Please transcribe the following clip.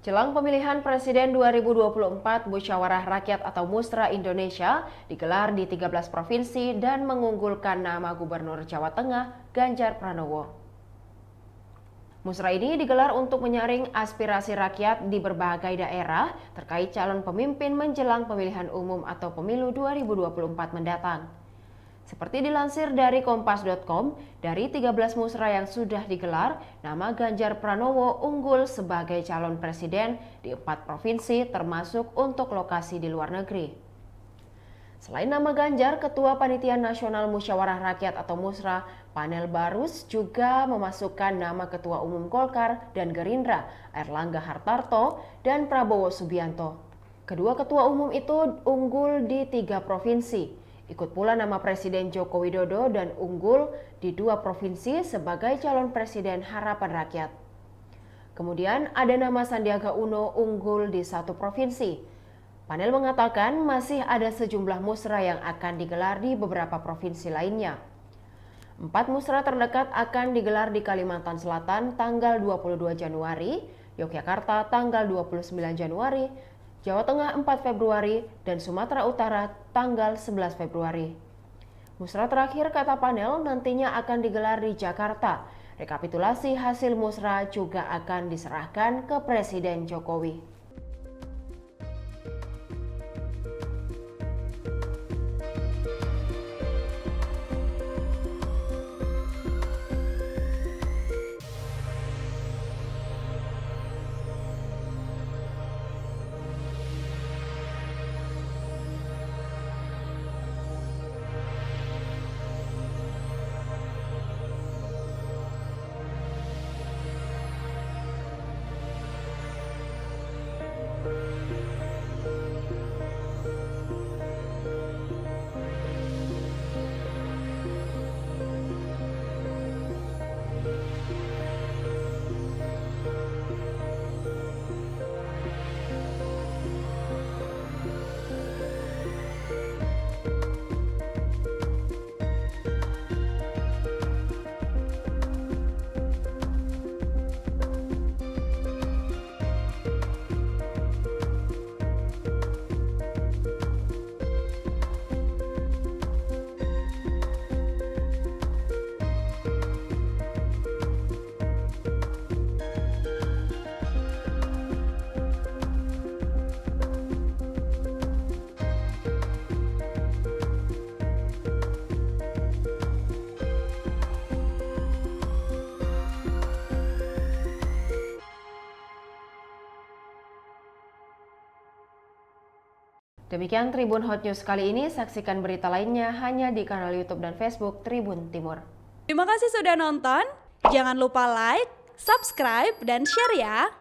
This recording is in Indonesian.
Jelang pemilihan Presiden 2024, Musyawarah Rakyat atau Musra Indonesia digelar di 13 provinsi dan mengunggulkan nama Gubernur Jawa Tengah, Ganjar Pranowo. Musra ini digelar untuk menyaring aspirasi rakyat di berbagai daerah terkait calon pemimpin menjelang pemilihan umum atau pemilu 2024 mendatang. Seperti dilansir dari kompas.com, dari 13 musra yang sudah digelar, nama Ganjar Pranowo unggul sebagai calon presiden di 4 provinsi termasuk untuk lokasi di luar negeri. Selain nama Ganjar, Ketua Panitia Nasional Musyawarah Rakyat atau Musra, Panel Barus juga memasukkan nama Ketua Umum Golkar dan Gerindra, Airlangga Hartarto dan Prabowo Subianto. Kedua ketua umum itu unggul di 3 provinsi. Ikut pula nama Presiden Joko Widodo dan unggul di 2 provinsi sebagai calon presiden harapan rakyat. Kemudian ada nama Sandiaga Uno unggul di 1 provinsi. Panel mengatakan masih ada sejumlah musra yang akan digelar di beberapa provinsi lainnya. 4 musra terdekat akan digelar di Kalimantan Selatan tanggal 22 Januari, Yogyakarta tanggal 29 Januari, Jawa Tengah 4 Februari, dan Sumatera Utara tanggal 11 Februari. Musra terakhir kata panel nantinya akan digelar di Jakarta. Rekapitulasi hasil musra juga akan diserahkan ke Presiden Jokowi. Demikian Tribun Hot News kali ini, saksikan berita lainnya hanya di kanal YouTube dan Facebook Tribun Timur. Terima kasih sudah nonton, jangan lupa like, subscribe, dan share ya!